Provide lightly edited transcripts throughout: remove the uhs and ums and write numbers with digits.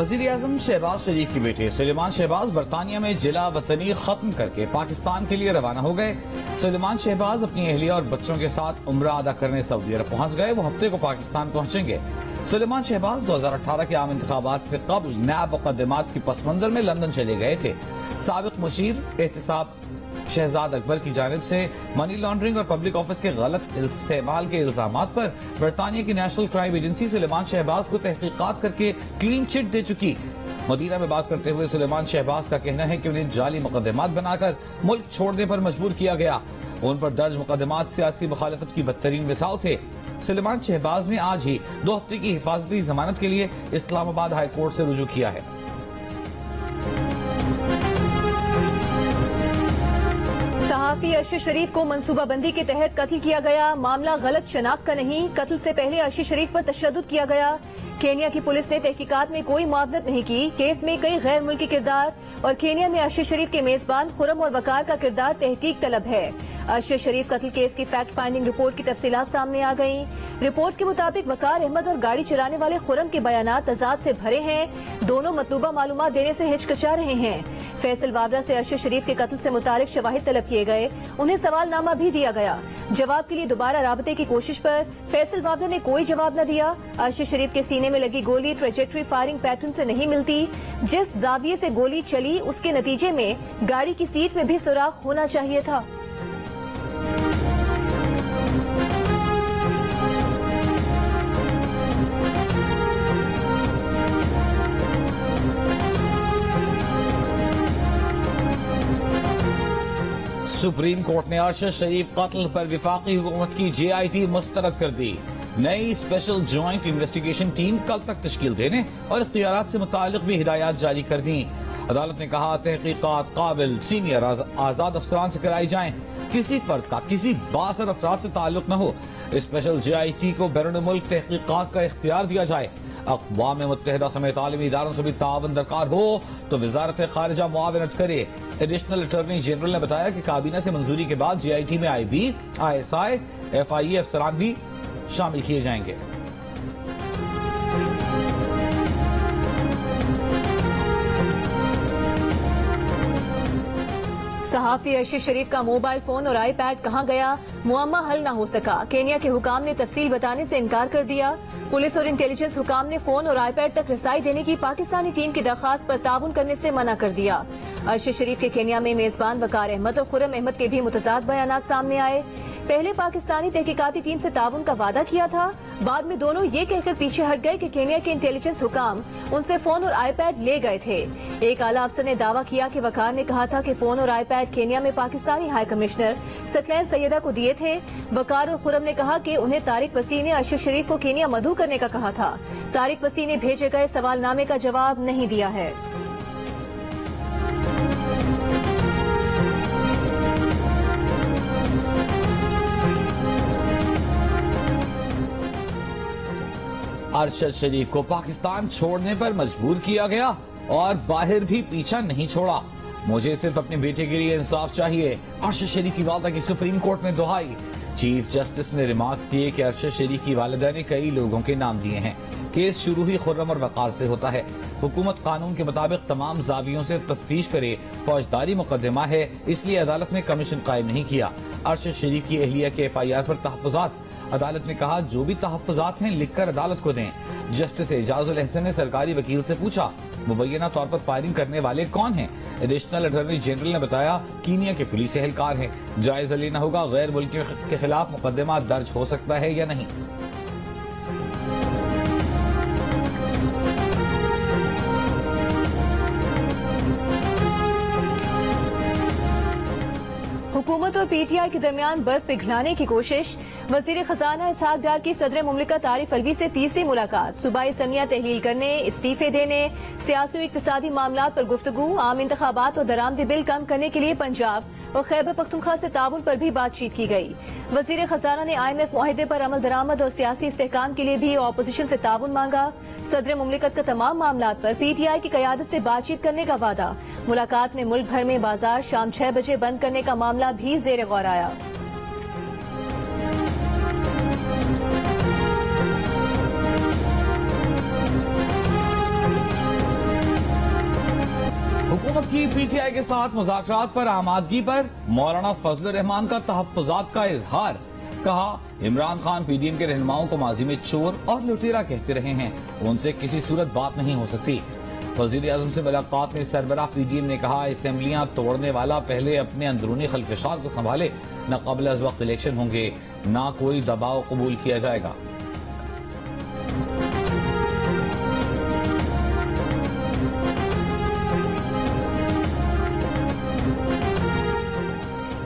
वज़ीर-ए-आज़म शहबाज शरीफ की बेटे सुलेमान शहबाज बरतानिया में जिला वतनी खत्म करके पाकिस्तान के लिए रवाना हो गए। सुलेमान शहबाज अपनी अहलिया और बच्चों के साथ उम्रा अदा करने सऊदी अरब पहुंच गए। वो हफ्ते को पाकिस्तान पहुंचेंगे। सुलेमान शहबाज 2018 के आम इंतखाबात से कबल नैब मुकदमात की पस मंजर में लंदन चले गए थे। साबिक मुशीर एहतिसाब शहजाद अकबर की जानिब से मनी लॉन्ड्रिंग और पब्लिक ऑफिस के गलत इस्तेमाल के इल्जामात पर बरतानिया की national crime agency Suleman Shahbaz को तहकीकात करके क्लीन चिट दे चुकी। मदीना में बात करते हुए सुलेमान शहबाज का कहना है कि उन्हें जाली मुकदमात बनाकर मुल्क छोड़ने पर मजबूर किया गया। उन पर दर्ज मुकदमात सियासी मुखालफत की बदतरीन मिसाल थे। सुलेमान शहबाज ने आज ही 2 हफ्ते की हिफाजती जमानत के लिए इस्लामाबाद हाई कोर्ट से रुजू किया है। सहाफी अर्शद शरीफ को मंसूबाबंदी के तहत कत्ल किया गया। मामला गलत शनाख्त का नहीं, कत्ल से पहले अर्शद शरीफ पर तशद्दुद किया गया। केन्या की पुलिस ने तहकीकात में कोई मुआवनत नहीं की। केस में कई गैर मुल्की किरदार और केन्या में अर्शद शरीफ के मेजबान खुरम और वकार का किरदार तहकीक तलब है। अर्शद शरीफ कत्ल केस की फैक्ट फाइंडिंग रिपोर्ट की तफसीलात सामने आ गयी। रिपोर्ट के मुताबिक वकार अहमद और गाड़ी चलाने वाले खुरम के बयानात तजाद से भरे हैं। दोनों मतलूबा मालूमात देने से हिचकिचा रहे हैं। फैसल वावरा से अर्शद शरीफ के कत्ल से मुतालिक शवाहिद तलब किए गए। उन्हें सवालनामा भी दिया गया। जवाब के लिए दोबारा राबते की कोशिश पर फैसल वावरा ने कोई जवाब न दिया। अर्शद शरीफ के सीने में लगी गोली ट्रेजेक्ट्री फायरिंग पैटर्न से नहीं मिलती। जिस जाविये से गोली चली उसके नतीजे में गाड़ी की सीट में भी सुराख होना चाहिए था। सुप्रीम कोर्ट ने अर्शद शरीफ कत्ल पर विफाकी हुकूमत की JIT मुस्तरद कर दी। नई स्पेशल ज्वाइंट इन्वेस्टिगेशन टीम कल तक तश्कील देने और इख्तियारात से मुतालिक भी हिदायत जारी कर दी। अदालत ने कहा तहकीकात काबिल सीनियर आजाद अफसरान से कराई जाएं। किसी फर्द का किसी बासर अफराद से ताल्लुक न हो। स्पेशल JIT को बैरून मुल्क तहकीकात का इख्तियार दिया जाए। अक़वाम मुत्तहिदा समेत आलमी इदारों से भी तावन दरकार हो तो वजारत खारिजा मुआवनत करे। एडिशनल अटॉर्नी जनरल ने बताया कि काबीना से मंजूरी के बाद JIT में IB, ISI, FIA अफसरान भी शामिल किए जाएंगे। सहाफी अर्शद शरीफ का मोबाइल फोन और iPad कहां गया, मुअम्मा हल न हो सका। केन्या के हुकाम ने तफसील बताने से इनकार कर दिया। पुलिस और इंटेलिजेंस हुकाम ने फोन और iPad तक रसाई देने की पाकिस्तानी टीम की दरखास्त पर ताउन करने से मना कर दिया। अर्शद शरीफ के केन्या में मेजबान वकार अहमद और खुरम अहमद के भी मुतजाद बयानात सामने आए। पहले पाकिस्तानी तहकीकाती टीम से ताउन का वादा किया था, बाद में दोनों ये कहकर पीछे हट गए कि केन्या के इंटेलिजेंस हुकाम उनसे फोन और iPad ले गए थे। एक आला अफसर ने दावा किया कि वकार ने कहा था कि फोन और iPad केन्या में पाकिस्तानी हाई कमिश्नर सकलैन सैयदा को दिए थे। वकार और खुरम ने कहा कि उन्हें तारिक वसी ने अर्शद शरीफ को केन्या मधु करने का कहा था। तारिक वसी ने भेजे गए सवालनामे का जवाब नहीं दिया है। अरशद शरीफ को पाकिस्तान छोड़ने पर मजबूर किया गया और बाहर भी पीछा नहीं छोड़ा। मुझे सिर्फ अपने बेटे के लिए इंसाफ चाहिए, अरशद शरीफ की वालदा की सुप्रीम कोर्ट में दुहाई। चीफ जस्टिस ने रिमार्क्स दिए कि अरशद शरीफ की वालिदा ने कई लोगों के नाम दिए हैं। केस शुरू ही खुर्रम और वकार से होता है। हुकूमत कानून के मुताबिक तमाम जावियों से तफ्तीश करे। फौजदारी मुकदमा है, इसलिए अदालत ने कमीशन कायम नहीं किया। अरशद शरीफ की अहलिया के FIR पर तहफ़्फ़ुज़ात। अदालत ने कहा जो भी तहफ़्फ़ुज़ात हैं लिखकर अदालत को दें। जस्टिस एजाजुल अहसन ने सरकारी वकील से पूछा मुबैना तौर पर फायरिंग करने वाले कौन हैं। एडिशनल अटॉर्नी जनरल ने बताया कीनिया के पुलिस एहलकार हैं। जायजा लेना होगा गैर मुल्कियों के खिलाफ मुकदमा दर्ज हो सकता है या नहीं। हुकूमत और PTI के दरमियान बर्फ पिघलाने की कोशिश। वजीर खजाना इसहाक डार की सदर मुमलिकत आरिफ अलवी से तीसरी मुलाकात। सूबाई असम्बलियां तहलील करने, इस्तीफे देने, सियासी और इक्तिसादी मामलात पर गुफ्तगू। आम इंतखाबात और दरामदी बिल कम करने के लिए पंजाब और खैबर पख्तूनख्वा से ताउन पर भी बातचीत की गई। वजीर खजाना ने IMF मुआहिदे पर अमल दरामद और सियासी इस्तेहकाम के लिए भी ऑपोजिशन से ताउन मांगा। सदर मुमलिकत का तमाम मामलात पर PTI की क़यादत से बातचीत करने का वादा। मुलाकात में मुल्क भर में बाजार शाम 6 बजे बंद करने का मामला भी ज़ेर गौर आया। तरफ की पीटीआई के साथ मुज़ाकरात पर आमादगी पर मौलाना फजल रहमान का तहफ्फुज़ात का इजहार। कहा, इमरान खान पीडीएम के रहनुमाओं को माजी में चोर और लुटेरा कहते रहे हैं, उनसे किसी सूरत बात नहीं हो सकती। वजीर आजम से मुलाकात में सरबराह पीडीएम ने कहा, असेंबलियां तोड़ने वाला पहले अपने अंदरूनी खलफशात को संभाले, न कबल अज़ वक्त इलेक्शन होंगे, न कोई दबाव कबूल किया जाएगा।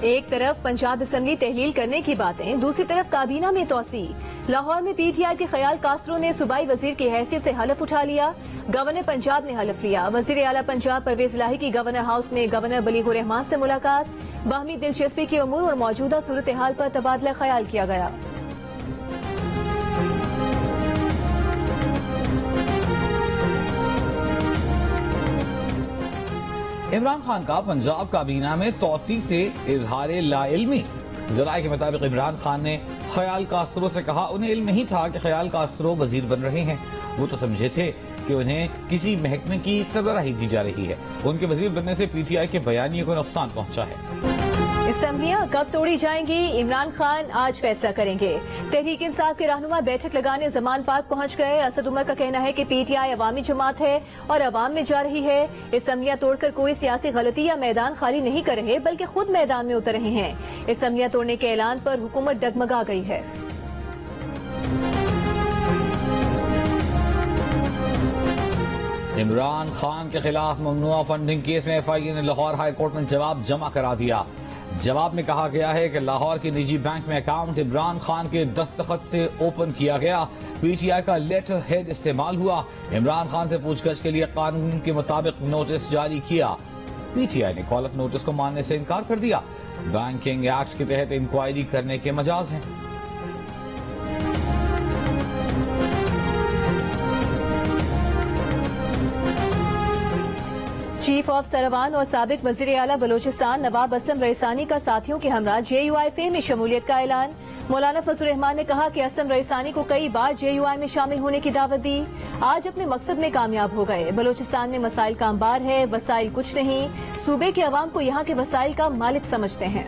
एक तरफ पंजाब असेंबली तहलील करने की बातें, दूसरी तरफ काबीना में तोसी। लाहौर में पीटीआई के ख्याल कासरो ने सूबाई वजीर की हैसियत से हलफ उठा लिया। गवर्नर पंजाब ने हलफ लिया। वजीर आला पंजाब परवेज इलाही की गवर्नर हाउस में गवर्नर बलीगुर रहमान से मुलाकात। बाहमी दिलचस्पी के उमूर और मौजूदा सूरत हाल पर तबादला ख्याल किया गया। इमरान खान का पंजाब काबीना में तौसीक से इजहार लाइल्मी। जराये के मुताबिक इमरान खान ने ख्याल कास्त्रो से कहा, उन्हें इल्म नहीं था कि ख्याल कास्त्रो वजीर बन रहे हैं। वो तो समझे थे कि उन्हें किसी महकमे की सरबराही दी जा रही है। उनके वजीर बनने से पीटीआई के बयानिए को नुकसान पहुंचा है। असेंबलियां कब तोड़ी जाएंगी, इमरान खान आज फैसला करेंगे। तहरीक इंसाफ के रहनुमा बैठक लगाने जमान पार्क पहुंच गए। असद उमर का कहना है कि पीटीआई अवामी जमात है और अवाम में जा रही है। असेंबलियां तोड़कर कोई सियासी गलती या मैदान खाली नहीं कर रहे, बल्कि खुद मैदान में उतर रहे हैं। असेंबलियां तोड़ने के ऐलान पर हुकूमत डगमगा गई है। इमरान खान के खिलाफ ममनुआ फंडिंग केस में एफआईए ने लाहौर हाई कोर्ट में जवाब जमा करा दिया। जवाब में कहा गया है कि लाहौर के निजी बैंक में अकाउंट इमरान खान के दस्तखत से ओपन किया गया। पीटीआई का लेटर हेड इस्तेमाल हुआ। इमरान खान से पूछताछ के लिए कानून के मुताबिक नोटिस जारी किया। पीटीआई ने कॉल अप नोटिस को मानने से इनकार कर दिया। बैंकिंग एक्ट के तहत इंक्वायरी करने के मजाज हैं। चीफ ऑफ सरवान और साबिक वजीर आला बलोचिस्तान नवाब असलम रईसानी का साथियों के हमरा JUIFA में शमूलियत का ऐलान। मौलाना फजल रहमान ने कहा कि असलम रईसानी को कई बार JUI में शामिल होने की दावत दी, आज अपने मकसद में कामयाब हो गए। बलोचिस्तान में मसाइल का अंबार है, वसाइल कुछ नहीं। सूबे के अवाम को यहाँ के वसाइल का मालिक समझते हैं।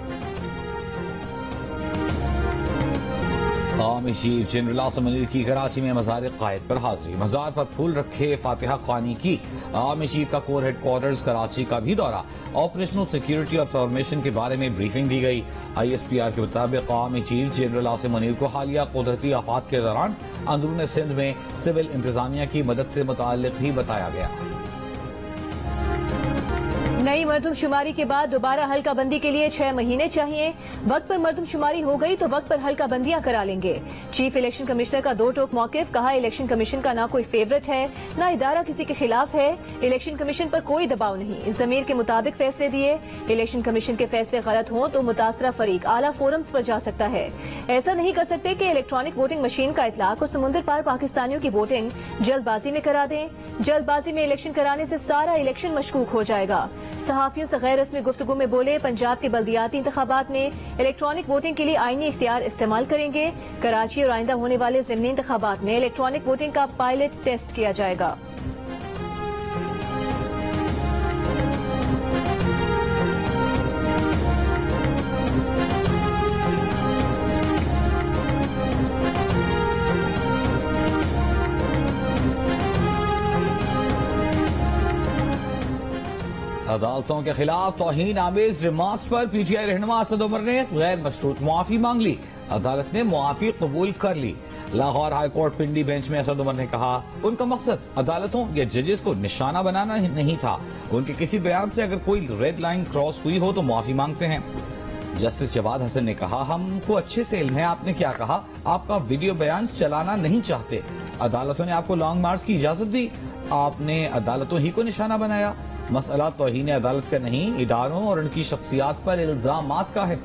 कौमी चीफ जनरल आसिम मुनीर की कराची में मज़ार कायद पर हाजिरी। मज़ार पर फूल रखे फातिहा खानी की। आर्मी चीफ का कोर हेडक्वार्टर्स कराची का भी दौरा। ऑपरेशनल सिक्योरिटी और फॉर्मेशन के बारे में ब्रीफिंग दी गई। ISPR के मुताबिक कौमी चीफ जनरल आसिम मुनीर को हालिया कुदरती आफात के दौरान अंदरून सिंध में सिविल इंतजामिया की मदद से मुताल्लिक ही बताया गया। नई मरदमशुमारी के बाद दोबारा हल्का बंदी के लिए 6 महीने चाहिए। वक्त पर मरदमशुमारी हो गई तो वक्त पर हल्का बंदियां करा लेंगे। चीफ इलेक्शन कमिश्नर का दो टोक मौकिफ। कहा, इलेक्शन कमीशन का ना कोई फेवरेट है, ना इदारा किसी के खिलाफ है। इलेक्शन कमीशन पर कोई दबाव नहीं, जमीर के मुताबिक फैसले दिए। इलेक्शन कमीशन के फैसले गलत हों तो मुतासरा फरीक आला फोरम्स पर जा सकता है। ऐसा नहीं कर सकते कि इलेक्ट्रॉनिक वोटिंग मशीन का इतलाक और समुद्र पार पाकिस्तानियों की वोटिंग जल्दबाजी में करा दें। जल्दबाजी में इलेक्शन कराने से सारा इलेक्शन मशकूक हो जाएगा। सहाफियों से गैर रस्मी गुफ्तगू में बोले, पंजाब के बल्दियाती इंतखाबात में इलेक्ट्रॉनिक वोटिंग के लिए आईनी इख्तियार इस्तेमाल करेंगे। कराची और आइंदा होने वाले ज़िमनी इंतखाबात में इलेक्ट्रॉनिक वोटिंग का पायलट टेस्ट किया जाएगा। अदालतों के खिलाफ तौहीन आमेज रिमार्क्स पर पीटीआई रहनुमा असद उमर ने गैर मशरूत मुआफी मांग ली। अदालत ने मुआफी कबूल कर ली। लाहौर हाई कोर्ट पिंडी बेंच में असद उमर ने कहा, उनका मकसद अदालतों या जजेस को निशाना बनाना नहीं था। उनके किसी बयान से अगर कोई रेड लाइन क्रॉस हुई हो तो मुआफी मांगते हैं। जस्टिस जवाद हसन ने कहा, हमको अच्छे से इल्म है आपने क्या कहा, आपका वीडियो बयान चलाना नहीं चाहते। अदालतों ने आपको लॉन्ग मार्च की इजाजत दी, आपने अदालतों ही को निशाना बनाया। मसला तौहीन अदालत का नहीं, इदारों और उनकी शख्सियात पर इल्जामात का है।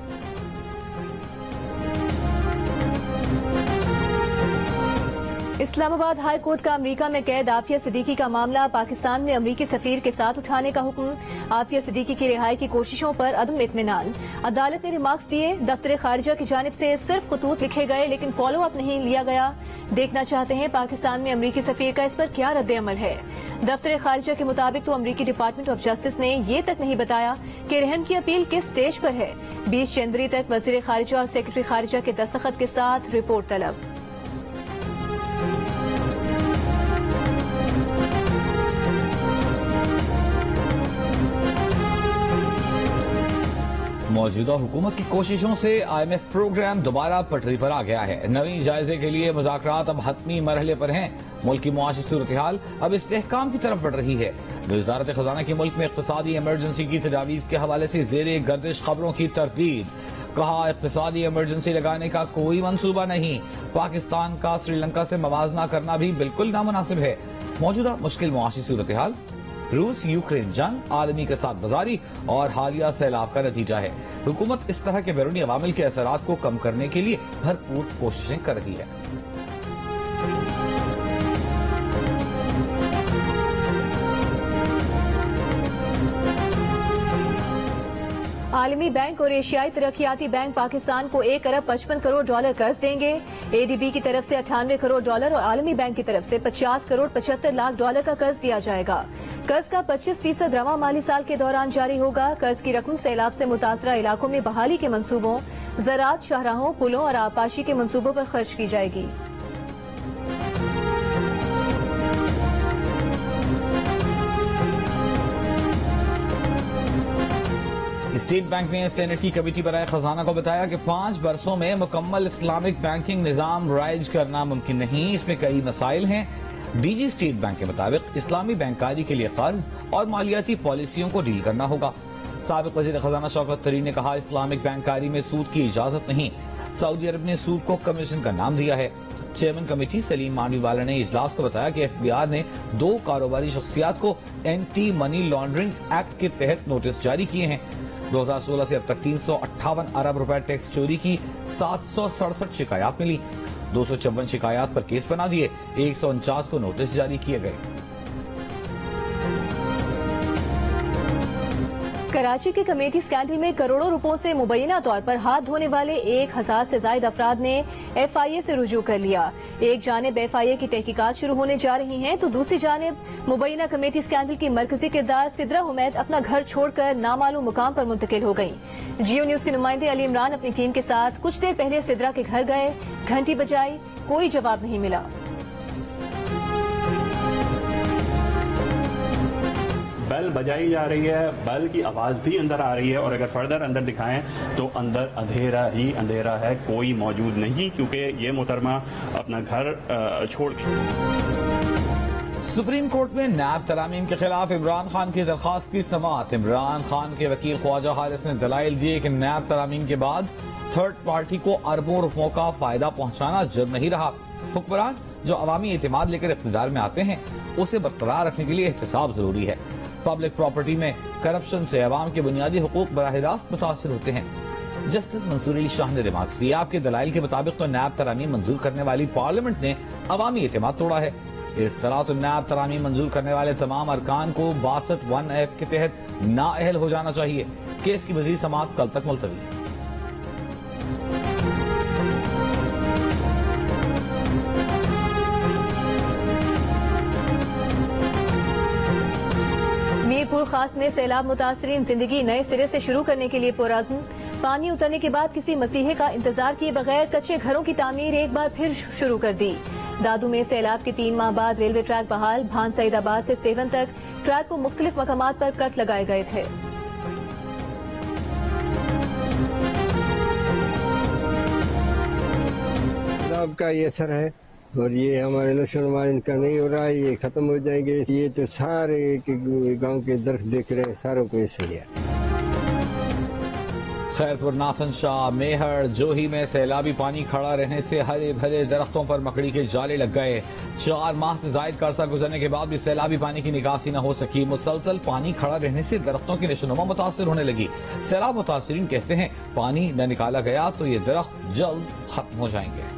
इस्लामाबाद हाई कोर्ट का अमेरिका में कैद आफिया सिद्दीकी का मामला। पाकिस्तान में अमेरिकी सफीर के साथ उठाने का हुक्म। आफिया सिद्दीकी की रिहाई की कोशिशों पर अदम इत्मीनान। अदालत ने रिमार्क्स दिए, दफ्तर खारिजा की जानिब से सिर्फ खतूत लिखे गए लेकिन फॉलो अप नहीं लिया गया। देखना चाहते हैं पाकिस्तान में अमेरिकी सफीर का इस पर क्या रद्द अमल है। दफ्तर खारिजा के मुताबिक तो अमरीकी डिपार्टमेंट ऑफ जस्टिस ने ये तक नहीं बताया कि रहम की अपील किस स्टेज पर है। 20 जनवरी तक वजीर खारिजा और सेक्रेटरी खारिजा के दस्तखत के साथ रिपोर्ट तलब। मौजूदा हुकूमत की कोशिशों से IMF प्रोग्राम दोबारा पटरी पर आ गया है। नवी जायजे के लिए मुज़ाकरात अब हतमी मरहले पर हैं। मुल्क की मुआशी सूरत हाल अब इस्तेहकाम की तरफ बढ़ रही है। वज़ारत खजाना की मुल्क में इक़्तिसादी इमरजेंसी की तजावीज़ के हवाले से ज़ेरे गर्दिश खबरों की तरदीद। कहा, इक़्तिसादी इमरजेंसी लगाने का कोई मंसूबा नहीं। पाकिस्तान का श्रीलंका से मवाजना करना भी बिल्कुल नामुनासिब है। मौजूदा मुश्किल मुआशी सूरत हाल, रूस यूक्रेन जंग, आलमी के साथ बाजारी और हालिया सैलाब का नतीजा है। हुकूमत इस तरह के बैरूनी अवामिल के असरात को कम करने के लिए भरपूर कोशिशें कर रही है। आलमी बैंक और एशियाई तरक्याती बैंक पाकिस्तान को 1 अरब 55 करोड़ डॉलर कर्ज देंगे। ADB की तरफ से 98 करोड़ डॉलर और आलमी बैंक की तरफ से 50 करोड़ 75 लाख डॉलर का कर्ज दिया जाएगा। कर्ज का 25% रवां माली साल के दौरान जारी होगा। कर्ज की रकम सैलाब से मुतासरा इलाकों में बहाली के मंसूबों, ज़राअत, शाहराहों, पुलों और आबपाशी के मंसूबों पर खर्च की जाएगी। स्टेट बैंक ने सेनेट की कमेटी बनाए खजाना को बताया कि 5 बरसों में मुकम्मल इस्लामिक बैंकिंग निजाम राइज करना मुमकिन नहीं। इसमें कई मसाइल हैं। DG स्टेट बैंक के मुताबिक इस्लामी बैंकारी के लिए कर्ज और मालियाती पॉलिसियों को डील करना होगा। साबिक वजीर खजाना शौकत तरीन ने कहा, इस्लामिक बैंकारी में सूद की इजाजत नहीं। सऊदी अरब ने सूद को कमीशन का नाम दिया है। चेयरमैन कमेटी सलीम मांडवीवाला ने इजलास को बताया कि FBI ने 2 कारोबारी शख्सियात को एंटी मनी लॉन्ड्रिंग एक्ट के तहत नोटिस जारी किए हैं। 2016 से अब तक 358 अरब रुपए टैक्स चोरी की 767 शिकायत मिली। 254 शिकायत पर केस बना दिए। 149 को नोटिस जारी किए गए। कराची के कमेटी स्कैंडल में करोड़ों रुपयों से मुबैना तौर पर हाथ धोने वाले 1000 से ज्यादा अफराद ने FIA से रुजू कर लिया। एक जानिब FIA की तहकीकात शुरू होने जा रही हैं, तो दूसरी जानिब मुबैना कमेटी स्कैंडल की मरकजी किरदार सिद्रा हुमैद अपना घर छोड़कर नामालूम मुकाम पर मुंतकिल हो गयी। जियो न्यूज के नुमाइंदे अली इमरान अपनी टीम के साथ कुछ देर पहले सिद्रा के घर गए, घंटी बजाई, कोई जवाब नहीं मिला। बेल बजाई जा रही है, बेल की आवाज़ भी अंदर आ रही है और अगर फर्दर अंदर दिखाएं तो अंदर अंधेरा ही अंधेरा है, कोई मौजूद नहीं, क्योंकि ये मोहतरमा अपना घर छोड़ के। सुप्रीम कोर्ट में नैब तरामीम के खिलाफ इमरान खान की दरखास्त की समाअत। इमरान खान के वकील ख्वाजा हारिस ने दलाइल दिए कि नैब तरामीम के बाद थर्ड पार्टी को अरबों रुपयों का फायदा पहुंचाना जुर्म नहीं रहा। हुक्मरान जो अवामी एतमाद लेकर इख्तिदार में आते हैं, उसे बरकरार रखने के लिए एहतसाब जरूरी है। पब्लिक प्रॉपर्टी में करप्शन से अवाम के बुनियादी हुकूक बराह रास्त मुतासिर होते हैं। जस्टिस मंसूर अली शाह ने रिमार्क्स दिए, आपके दलाइल के मुताबिक तो नैब तरामीम मंजूर करने वाली पार्लियामेंट ने अवामी एतमाद तोड़ा है। इस तरह तो नैब तरामीम मंजूर करने वाले तमाम अरकान को 62(1)F के तहत नाअहल हो जाना चाहिए। केस की मजीद समाअत कल तक मुलतवी। मीरपुर खास में सैलाब मुतासरीन जिंदगी नए सिरे से शुरू करने के लिए पुरअज़्म। पानी उतरने के बाद किसी मसीहे का इंतजार किए बगैर कच्चे घरों की तामीर एक बार फिर शुरू कर दी। दादू में सैलाब के 3 माह बाद रेलवे ट्रैक बहाल। भान सईदाबाद से सेवन तक ट्रैक को मुख्तलिफ मकामात पर कट लगाए गए थे। सैलाब का ये असर है और ये हमारे नशोनुमा इनका नहीं हो रहा है, ये खत्म हो जाएंगे। ये तो सारे गांव के दरख्त देख रहे हैं, सारों को इससे लिया। खैरपुर, नाथन शाह, मेहर, जोही में सैलाबी पानी खड़ा रहने से हरे भरे दरख्तों पर मकड़ी के जाले लग गए। 4 माह से जायद का अरसा गुजरने के बाद भी सैलाबी पानी की निकासी न हो सकी। मुसलसल पानी खड़ा रहने से दरख्तों की नशोनुमा मुतासिर होने लगी। सैलाब मुतासिरीन कहते हैं, पानी न निकाला गया तो ये दरख्त जल्द खत्म हो जाएंगे।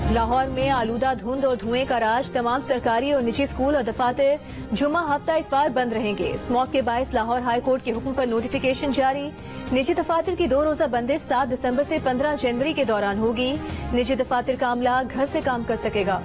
लाहौर में आलूदा धुंध और धुएं का राज। तमाम सरकारी और निजी स्कूल और दफातर जुम्मा हफ्ता इतवार बंद रहेंगे। स्मॉग के बायस लाहौर हाई कोर्ट के हुक्म पर नोटिफिकेशन जारी। निजी दफातर की 2 रोजा बंदिश 7 दिसंबर से 15 जनवरी के दौरान होगी। निजी दफातर का अमला घर से काम कर सकेगा।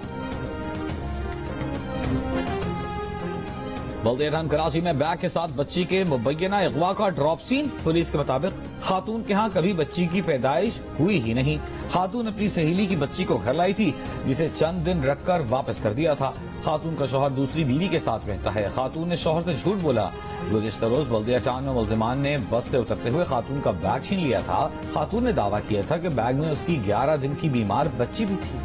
बल्दियाटाउन कराची में बैग के साथ बच्ची के मुबैना अगवा का ड्रॉप सीन। पुलिस के मुताबिक खातून के यहाँ कभी बच्ची की पैदाइश हुई ही नहीं। खातून अपनी सहेली की बच्ची को घर लाई थी, जिसे चंद दिन रखकर वापस कर दिया था। खातून का शौहर दूसरी बीवी के साथ रहता है। खातून ने शौहर से झूठ बोला। गुज़िश्ता रोज बल्दियाटाउन में मुल्जिमान ने बस से उतरते हुए खातून का बैग छीन लिया था। खातून ने दावा किया था कि बैग में उसकी 11 दिन की बीमार बच्ची भी थी।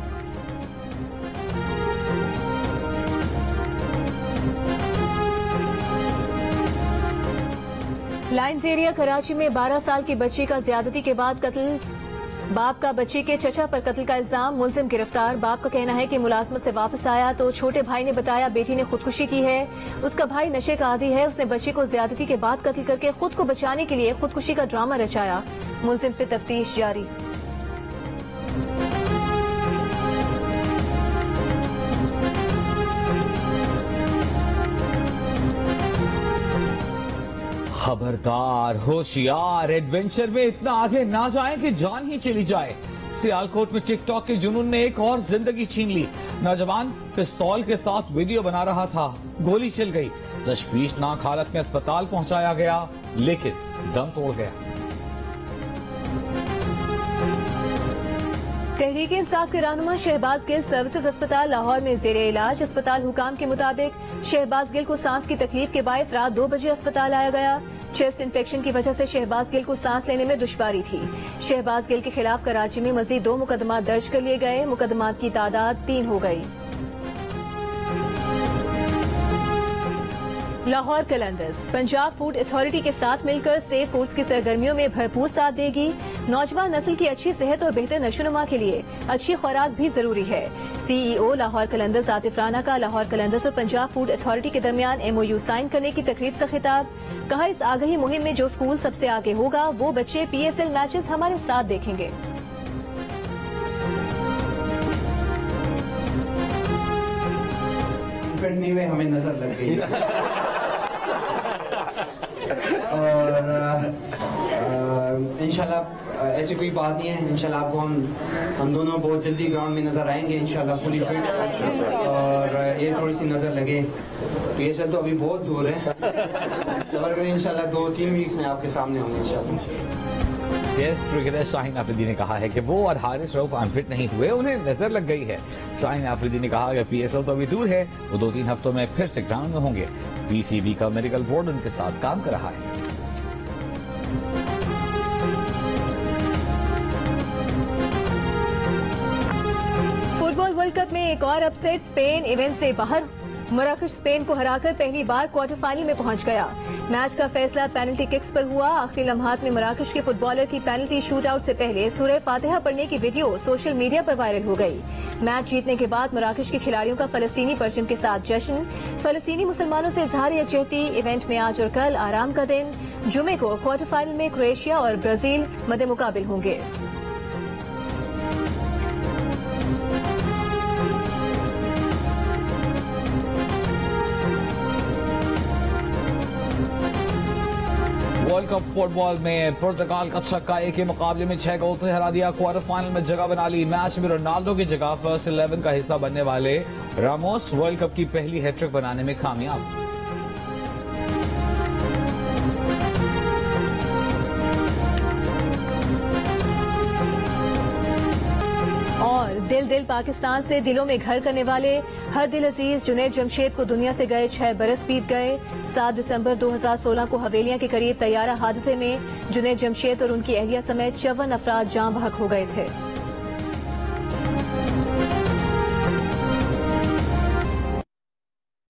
लाइन्स एरिया कराची में 12 साल की बच्ची का ज्यादती के बाद कत्ल। बाप का बच्ची के चचा पर कत्ल का इल्जाम। मुलजिम गिरफ्तार। बाप का कहना है कि मुलाजमत से वापस आया तो छोटे भाई ने बताया बेटी ने खुदकुशी की है। उसका भाई नशे का आदी है। उसने बच्ची को ज्यादती के बाद कत्ल करके खुद को बचाने के लिए खुदकुशी का ड्रामा रचाया। मुलजिम से तफ्तीश जारी। खबरदार, होशियार, एडवेंचर में इतना आगे ना जाएं कि जान ही चली जाए। सियालकोट में टिकटॉक के जुनून ने एक और जिंदगी छीन ली। नौजवान पिस्तौल के साथ वीडियो बना रहा था, गोली चल गई। तशवीशनाक हालत में अस्पताल पहुंचाया गया, लेकिन दम तोड़ गया। तहरीक इंसाफ के रहनुमा शहबाज गिल सर्विसेज अस्पताल लाहौर में जेर इलाज। अस्पताल हुकाम के मुताबिक शहबाज गिल को सांस की तकलीफ के बायस रात 2 बजे अस्पताल लाया गया। चेस्ट इन्फेक्शन की वजह से शहबाज गिल को सांस लेने में दुश्वारी थी। शहबाज गिल के खिलाफ कराची में मजीद 2 मुकदमा दर्ज कर लिए गए। मुकदमात की तादाद 3 हो गई। लाहौर कलंदर्स पंजाब फूड अथॉरिटी के साथ मिलकर सेफ फूड्स की सरगर्मियों में भरपूर साथ देगी। नौजवान नस्ल की अच्छी सेहत और बेहतर नशोनुमा के लिए अच्छी खुराक भी जरूरी है। सीईओ लाहौर कलंदर्स आतिफ राना का लाहौर कलंदर्स और पंजाब फूड अथॉरिटी के दरमियान MOU साइन करने की तकरीब से खिताब। कहा, इस आगाही मुहिम में जो स्कूल सबसे आगे होगा वो बच्चे PSL मैचेस हमारे साथ देखेंगे। हमें नजर लग गई और इंशाल्लाह ऐसी कोई बात नहीं है। इंशाल्लाह आपको हम दोनों बहुत जल्दी ग्राउंड में नजर आएंगे इंशाल्लाह फुली फिट। और ये थोड़ी सी नजर लगे PSL तो अभी बहुत दूर है, और इंशाल्लाह 2-3 वीक्स में आपके सामने होंगे इंशाल्लाह। टेस्ट क्रिकेटर शाहीन आफरीदी ने कहा है कि वो और हारिस रऊफ अनफिट नहीं हुए, उन्हें नजर लग गई है। शाहीन आफरीदी ने कहा कि PSL तो अभी दूर है, वो 2-3 हफ्तों में फिर से ग्राउंड में होंगे। PCB का मेडिकल बोर्ड उनके साथ काम कर रहा है। फुटबॉल वर्ल्ड कप में एक और अपसेट। स्पेन इवेंट से बाहर। मराकश स्पेन को हराकर पहली बार क्वार्टर फाइनल में पहुंच गया। मैच का फैसला पेनल्टी किक्स पर हुआ। आखिरी लम्हात में मराकश के फुटबॉलर की पेनल्टी शूट आउट से पहले सूरह फातिहा पढ़ने की वीडियो सोशल मीडिया पर वायरल हो गई। मैच जीतने के बाद मराकश के खिलाड़ियों का फलस्तीनी परचम के साथ जश्न। फलस्तीनी मुसलमानों से इजहार यकजहती। इवेंट में आज और कल आराम का दिन। जुमे को क्वार्टर फाइनल में क्रोएशिया और ब्राजील मद्दे मुकाबिल होंगे। वर्ल्ड कप फुटबॉल में पुर्तगाल का छक्का एक के मुकाबले में 6 गोल से हरा दिया। क्वार्टर फाइनल में जगह बना ली। मैच में रोनाल्डो की जगह फर्स्ट 11 का हिस्सा बनने वाले रामोस वर्ल्ड कप की पहली हैट्रिक बनाने में कामयाब। और दिल पाकिस्तान से दिलों में घर करने वाले हर दिल अजीज जुनैद जमशेद को दुनिया से गए 6 बरस बीत गए। 7 दिसंबर 2016 को हवेलियां के करीब तैयारा हादसे में जुनैद जमशेद और उनकी अहलिया समेत 54 अफराद जान बहक हो गए थे।